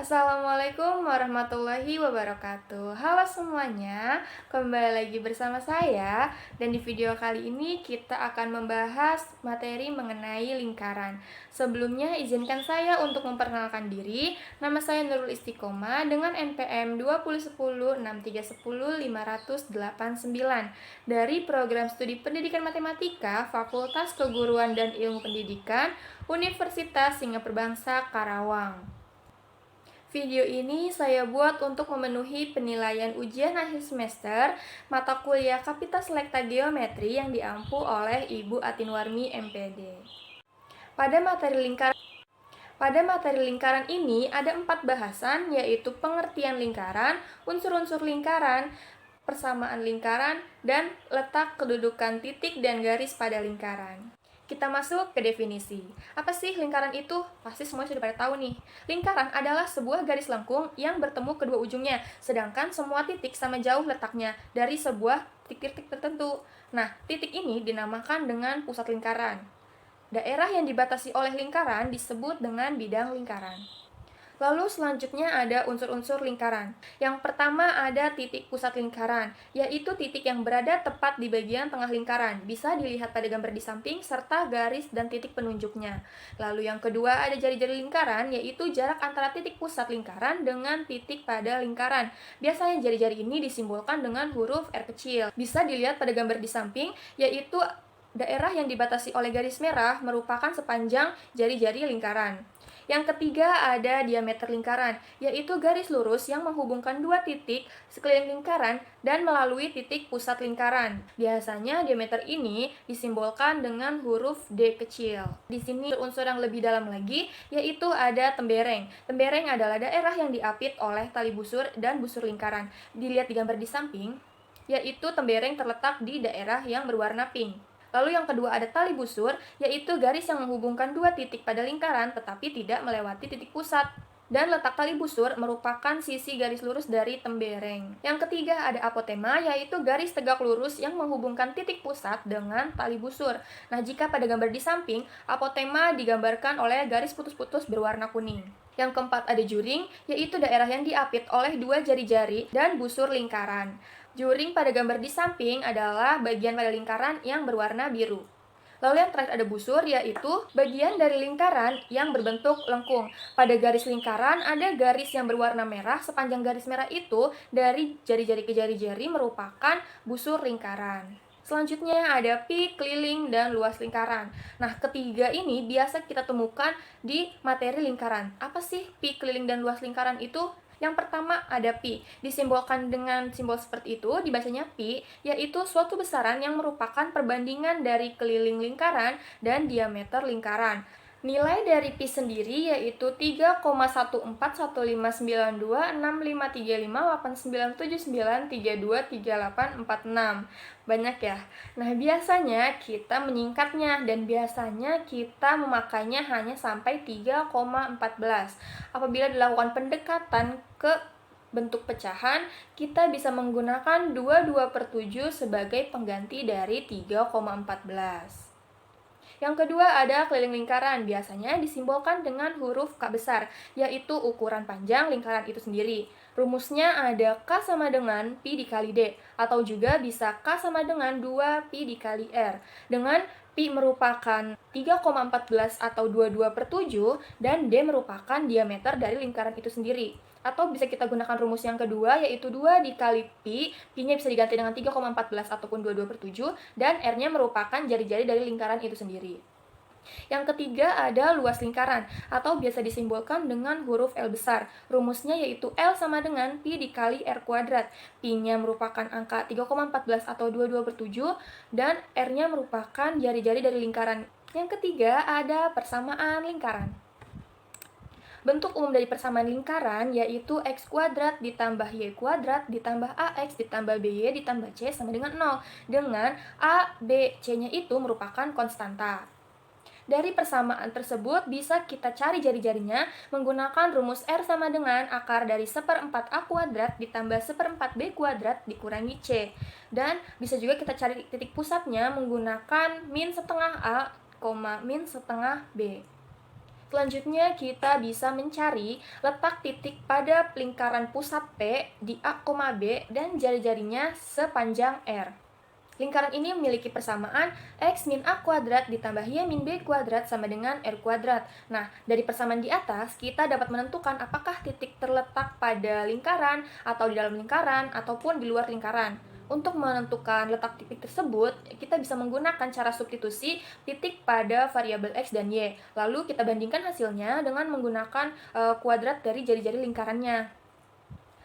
Assalamualaikum warahmatullahi wabarakatuh. Halo semuanya, kembali lagi bersama saya. Dan di video kali ini kita akan membahas materi mengenai lingkaran. Sebelumnya izinkan saya untuk memperkenalkan diri. Nama saya Nurul Istiqomah dengan NPM 201063105889 dari Program Studi Pendidikan Matematika Fakultas Keguruan dan Ilmu Pendidikan Universitas Singapura Bangsa Karawang. Video ini saya buat untuk memenuhi penilaian ujian akhir semester mata kuliah Kapita Selekta Geometri yang diampu oleh Ibu Atinwarmi MPD. Pada materi lingkaran ini ada 4 bahasan, yaitu pengertian lingkaran, unsur-unsur lingkaran, persamaan lingkaran, dan letak kedudukan titik dan garis pada lingkaran. Kita masuk ke definisi. Apa sih lingkaran itu? Pasti semua sudah pada tahu nih. Lingkaran adalah sebuah garis lengkung yang bertemu kedua ujungnya, sedangkan semua titik sama jauh letaknya dari sebuah titik-titik tertentu. Nah, titik ini dinamakan dengan pusat lingkaran. Daerah yang dibatasi oleh lingkaran disebut dengan bidang lingkaran. Lalu selanjutnya ada unsur-unsur lingkaran. Yang pertama ada titik pusat lingkaran, yaitu titik yang berada tepat di bagian tengah lingkaran. Bisa dilihat pada gambar di samping, serta garis dan titik penunjuknya. Lalu yang kedua ada jari-jari lingkaran, yaitu jarak antara titik pusat lingkaran dengan titik pada lingkaran. Biasanya jari-jari ini disimbolkan dengan huruf R kecil. Bisa dilihat pada gambar di samping, yaitu daerah yang dibatasi oleh garis merah merupakan sepanjang jari-jari lingkaran. Yang ketiga ada diameter lingkaran, yaitu garis lurus yang menghubungkan dua titik sekeliling lingkaran dan melalui titik pusat lingkaran. Biasanya diameter ini disimbolkan dengan huruf D kecil. Di sini unsur yang lebih dalam lagi, yaitu ada tembereng. Tembereng adalah daerah yang diapit oleh tali busur dan busur lingkaran. Dilihat di gambar di samping, yaitu tembereng terletak di daerah yang berwarna pink. Lalu yang kedua ada tali busur, yaitu garis yang menghubungkan dua titik pada lingkaran tetapi tidak melewati titik pusat. Dan letak tali busur merupakan sisi garis lurus dari tembereng. Yang ketiga ada apotema, yaitu garis tegak lurus yang menghubungkan titik pusat dengan tali busur. Nah, jika pada gambar di samping, apotema digambarkan oleh garis putus-putus berwarna kuning. Yang keempat ada juring, yaitu daerah yang diapit oleh dua jari-jari dan busur lingkaran. Juring pada gambar di samping adalah bagian pada lingkaran yang berwarna biru. Lalu yang terakhir ada busur, yaitu bagian dari lingkaran yang berbentuk lengkung. Pada garis lingkaran ada garis yang berwarna merah, sepanjang garis merah itu dari jari-jari ke jari-jari merupakan busur lingkaran. Selanjutnya ada pi, keliling, dan luas lingkaran. Nah, ketiga ini biasa kita temukan di materi lingkaran. Apa sih pi, keliling, dan luas lingkaran itu? Yang pertama ada pi, disimbolkan dengan simbol seperti itu, dibacanya pi, yaitu suatu besaran yang merupakan perbandingan dari keliling lingkaran dan diameter lingkaran. Nilai dari pi sendiri yaitu 3,141532653979323846. Banyak ya. Nah, biasanya kita menyingkatnya dan biasanya kita memakainya hanya sampai 3,14. Apabila dilakukan pendekatan ke bentuk pecahan, kita bisa menggunakan 22/7 sebagai pengganti dari 3,14. Yang kedua ada keliling lingkaran, biasanya disimbolkan dengan huruf K besar, yaitu ukuran panjang lingkaran itu sendiri. Rumusnya ada K sama dengan Pi dikali D, atau juga bisa K sama dengan 2 Pi dikali R, dengan Pi merupakan 3,14 atau 22/7, dan D merupakan diameter dari lingkaran itu sendiri. Atau bisa kita gunakan rumus yang kedua, yaitu 2 dikali Pi, Pi-nya bisa diganti dengan 3,14 ataupun 22/7, dan R-nya merupakan jari-jari dari lingkaran itu sendiri. Yang ketiga ada luas lingkaran, atau biasa disimbolkan dengan huruf L besar. Rumusnya yaitu L sama dengan Pi dikali R kuadrat. Pi-nya merupakan angka 3,14 atau 22/7, dan R-nya merupakan jari-jari dari lingkaran. Yang ketiga ada persamaan lingkaran. Bentuk umum dari persamaan lingkaran yaitu x kuadrat ditambah y kuadrat ditambah ax ditambah by ditambah c sama dengan 0, dengan a, b, c-nya itu merupakan konstanta. Dari persamaan tersebut bisa kita cari jari-jarinya menggunakan rumus R sama dengan akar dari 1/4 A kuadrat ditambah 1/4 B kuadrat dikurangi C. Dan bisa juga kita cari titik pusatnya menggunakan min setengah A, min setengah B. Selanjutnya, kita bisa mencari letak titik pada lingkaran pusat P di A, B dan jari-jarinya sepanjang R. Lingkaran ini memiliki persamaan X min A kuadrat ditambah Y min B kuadrat sama dengan R kuadrat. Nah, dari persamaan di atas, kita dapat menentukan apakah titik terletak pada lingkaran, atau di dalam lingkaran, ataupun di luar lingkaran. Untuk menentukan letak titik tersebut, kita bisa menggunakan cara substitusi titik pada variabel X dan Y. Lalu kita bandingkan hasilnya dengan menggunakan kuadrat dari jari-jari lingkarannya.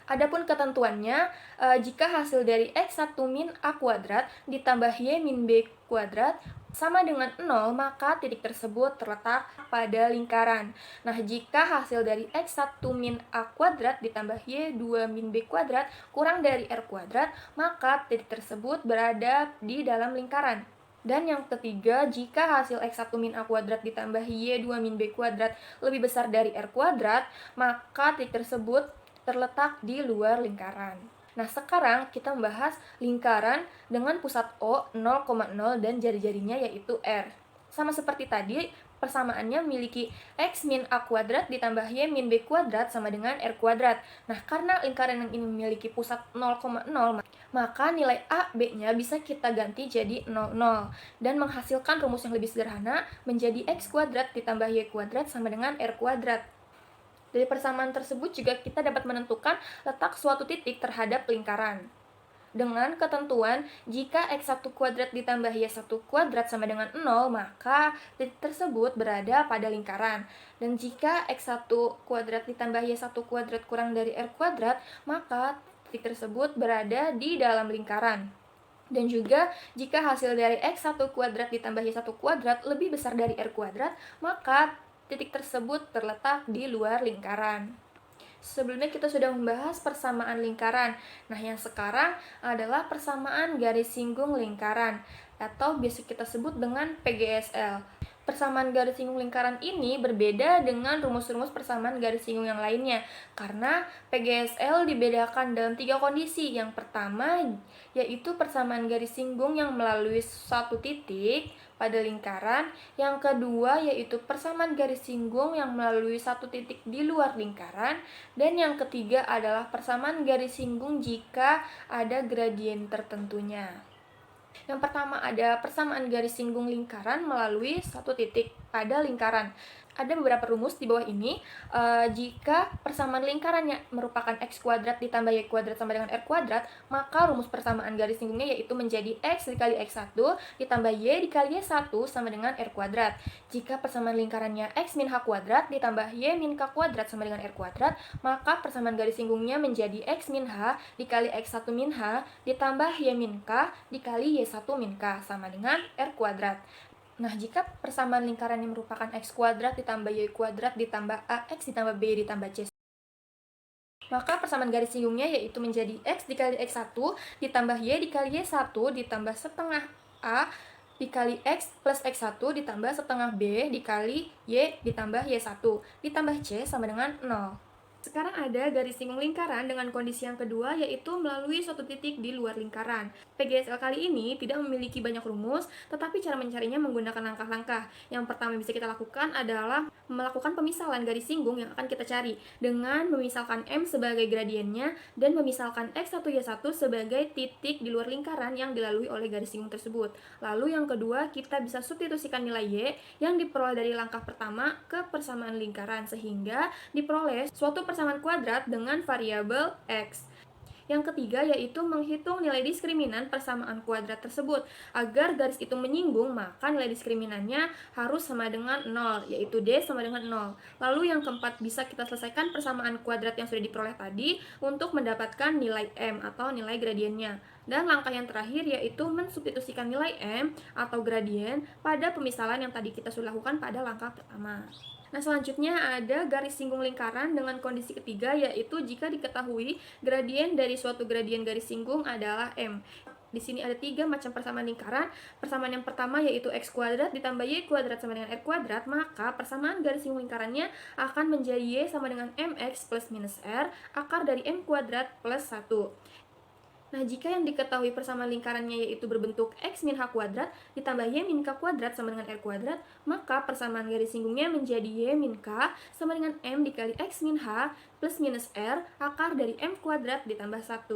Adapun ketentuannya, jika hasil dari X1 min A kuadrat ditambah Y min B kuadrat sama dengan 0, maka titik tersebut terletak pada lingkaran. Nah, jika hasil dari X1 min A kuadrat ditambah Y2 min B kuadrat kurang dari R kuadrat, maka titik tersebut berada di dalam lingkaran. Dan yang ketiga, jika hasil X1 min A kuadrat ditambah Y2 min B kuadrat lebih besar dari R kuadrat, maka titik tersebut terletak di luar lingkaran. Nah, sekarang kita membahas lingkaran dengan pusat O 0,0 dan jari-jarinya yaitu R. Sama seperti tadi, persamaannya memiliki X min A kuadrat ditambah Y min B kuadrat sama dengan R kuadrat. Nah, karena lingkaran yang ini memiliki pusat 0,0, maka nilai A, B-nya bisa kita ganti jadi 0,0 dan menghasilkan rumus yang lebih sederhana menjadi X kuadrat ditambah Y kuadrat sama dengan R kuadrat. Dari persamaan tersebut juga kita dapat menentukan letak suatu titik terhadap lingkaran. Dengan ketentuan, jika X1 kuadrat ditambah Y1 kuadrat sama dengan 0, maka titik tersebut berada pada lingkaran. Dan jika X1 kuadrat ditambah Y1 kuadrat kurang dari R kuadrat, maka titik tersebut berada di dalam lingkaran. Dan juga, jika hasil dari X1 kuadrat ditambah Y1 kuadrat lebih besar dari R kuadrat, maka titik tersebut terletak di luar lingkaran. Sebelumnya kita sudah membahas persamaan lingkaran. Nah, yang sekarang adalah persamaan garis singgung lingkaran, atau biasa kita sebut dengan PGSL. Persamaan garis singgung lingkaran ini berbeda dengan rumus-rumus persamaan garis singgung yang lainnya, karena PGSL dibedakan dalam 3 kondisi. Yang pertama yaitu persamaan garis singgung yang melalui satu titik pada lingkaran. Yang kedua yaitu persamaan garis singgung yang melalui satu titik di luar lingkaran. Dan yang ketiga adalah persamaan garis singgung jika ada gradien tertentunya. Yang pertama ada persamaan garis singgung lingkaran melalui satu titik pada lingkaran. Ada beberapa rumus di bawah ini. Jika persamaan lingkarannya merupakan X kuadrat ditambah Y kuadrat sama dengan R kuadrat, maka rumus persamaan garis singgungnya yaitu menjadi X dikali X1 ditambah Y dikali Y1 sama dengan R kuadrat. Jika persamaan lingkarannya X min H kuadrat ditambah Y min K kuadrat sama dengan R kuadrat, maka persamaan garis singgungnya menjadi X min H dikali X1 min H ditambah Y min K dikali Y1 min K sama dengan R kuadrat. Nah, jika persamaan lingkaran yang merupakan X kuadrat ditambah Y kuadrat ditambah AX ditambah B ditambah C, maka persamaan garis singgungnya yaitu menjadi X dikali X1 ditambah Y dikali Y1 ditambah setengah A dikali X plus X1 ditambah setengah B dikali Y ditambah Y1 ditambah C sama dengan 0. Sekarang ada garis singgung lingkaran dengan kondisi yang kedua, yaitu melalui suatu titik di luar lingkaran. PGSL kali ini tidak memiliki banyak rumus, tetapi cara mencarinya menggunakan langkah-langkah. Yang pertama yang bisa kita lakukan adalah melakukan pemisalan garis singgung yang akan kita cari, dengan memisalkan M sebagai gradiennya, dan memisalkan X1 Y1 sebagai titik di luar lingkaran yang dilalui oleh garis singgung tersebut. Lalu yang kedua, kita bisa substitusikan nilai Y yang diperoleh dari langkah pertama ke persamaan lingkaran, sehingga diperoleh suatu persamaan kuadrat dengan variabel X. Yang ketiga yaitu menghitung nilai diskriminan persamaan kuadrat tersebut. Agar garis itu menyinggung, maka nilai diskriminannya harus sama dengan 0, yaitu D sama dengan 0. Lalu yang keempat, bisa kita selesaikan persamaan kuadrat yang sudah diperoleh tadi untuk mendapatkan nilai M atau nilai gradiennya. Dan langkah yang terakhir yaitu mensubstitusikan nilai M atau gradien pada pemisalan yang tadi kita sudah lakukan pada langkah pertama. Nah, selanjutnya ada garis singgung lingkaran dengan kondisi ketiga, yaitu jika diketahui gradien dari suatu gradien garis singgung adalah M. Di sini ada 3 macam persamaan lingkaran. Persamaan yang pertama yaitu X kuadrat ditambah Y kuadrat sama dengan R kuadrat, maka persamaan garis singgung lingkarannya akan menjadi Y sama dengan MX plus minus R akar dari M kuadrat plus 1. Nah, jika yang diketahui persamaan lingkarannya yaitu berbentuk X min H kuadrat ditambah Y min K kuadrat sama dengan R kuadrat, maka persamaan garis singgungnya menjadi Y min K sama dengan M dikali X min H plus minus R akar dari M kuadrat ditambah 1.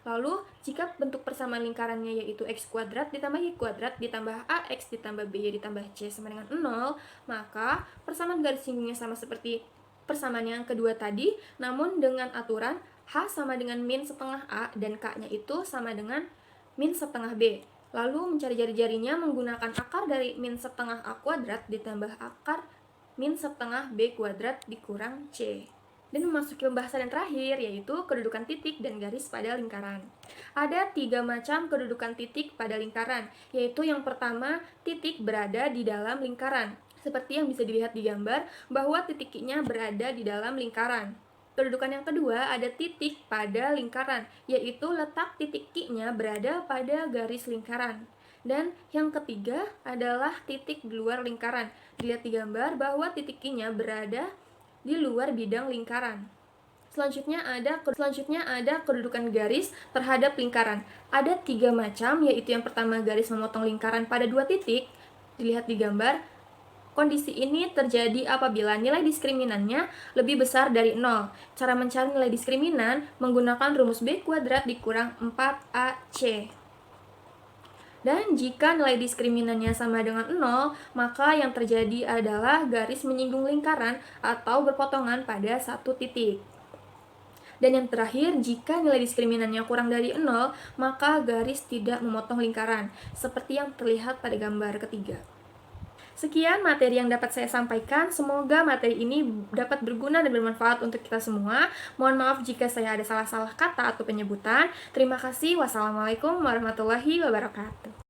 Lalu, jika bentuk persamaan lingkarannya yaitu X kuadrat ditambah Y kuadrat ditambah AX ditambah BY ditambah C sama dengan 0, maka persamaan garis singgungnya sama seperti persamaan yang kedua tadi, namun dengan aturan H sama dengan min setengah A dan K-nya itu sama dengan min setengah B. Lalu mencari jari-jarinya menggunakan akar dari min setengah A kuadrat ditambah akar min setengah B kuadrat dikurang C. Dan memasuki pembahasan yang terakhir, yaitu kedudukan titik dan garis pada lingkaran. Ada 3 macam kedudukan titik pada lingkaran, yaitu yang pertama, titik berada di dalam lingkaran. Seperti yang bisa dilihat di gambar, bahwa titiknya berada di dalam lingkaran. Kedudukan yang kedua ada titik pada lingkaran, yaitu letak titik Q-nya berada pada garis lingkaran. Dan yang ketiga adalah titik di luar lingkaran. Dilihat di gambar bahwa titik Q-nya berada di luar bidang lingkaran. Selanjutnya ada kedudukan garis terhadap lingkaran. Ada 3 macam, yaitu yang pertama garis memotong lingkaran pada 2 titik. Dilihat di gambar. Kondisi ini terjadi apabila nilai diskriminannya lebih besar dari 0. Cara mencari nilai diskriminan menggunakan rumus B kuadrat dikurang 4AC. Dan jika nilai diskriminannya sama dengan 0, maka yang terjadi adalah garis menyinggung lingkaran atau berpotongan pada satu titik. Dan yang terakhir, jika nilai diskriminannya kurang dari 0, maka garis tidak memotong lingkaran, seperti yang terlihat pada gambar ketiga. Sekian materi yang dapat saya sampaikan. Semoga materi ini dapat berguna dan bermanfaat untuk kita semua. Mohon maaf jika saya ada salah-salah kata atau penyebutan. Terima kasih. Wassalamualaikum warahmatullahi wabarakatuh.